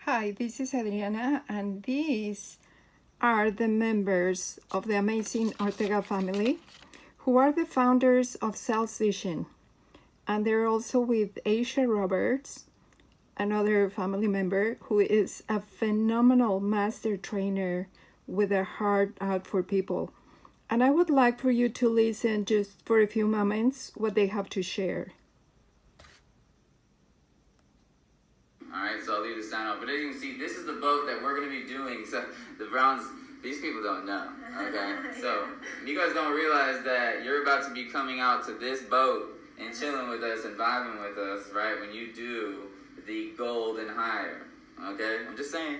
Hi, this is Adriana, and these are the members of the amazing Ortega family, who are the founders of SalesVision. And they're also with Aisha Roberts, another family member who is a phenomenal master trainer with a heart out for people. And I would like for you to listen just for a few moments what they have to share. Alright, so I'll leave the sign off. But as you can see, this is the boat that we're going to be doing. So the Browns, these people don't know, okay? So you guys don't realize that you're about to be coming out to this boat and chilling with us and vibing with us, right, when you do the gold and higher, okay? I'm just saying.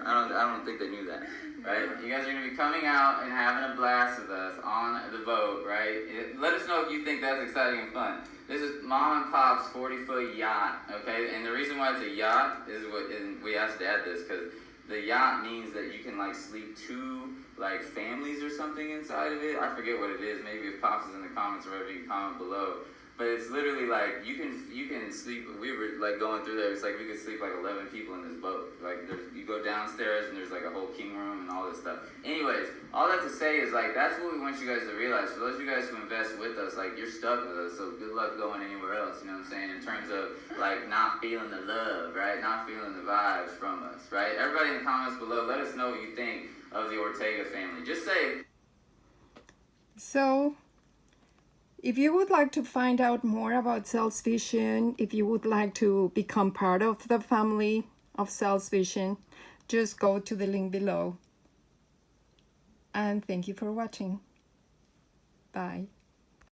I don't think they knew that, right? You guys are going to be coming out and having a blast with us on the boat, right? Let us know if you think that's exciting and fun. This is Mom and Pop's 40-foot yacht, okay? And the reason why it's a yacht is and we asked to add this because the yacht means that you can like sleep two like families or something inside of it. I forget what it is. Maybe if Pops is in the comments or whatever, you can comment below. But it's literally like you can sleep. We were like going through there. It's like we could sleep like 11 people in this boat. Like you go downstairs and there's like a whole king room and all this stuff. Anyways, all that to say is like that's what we want you guys to realize. For those of you guys who invest with us, like you're stuck with us. So good luck going anywhere else. You know what I'm saying? In terms of like not feeling the love, right? Not feeling the vibes from us, right? Everybody in the comments below, let us know what you think of the Ortega family. Just say. So, if you would like to find out more about SalesVision, if you would like to become part of the family of SalesVision, just go to the link below. And thank you for watching. Bye.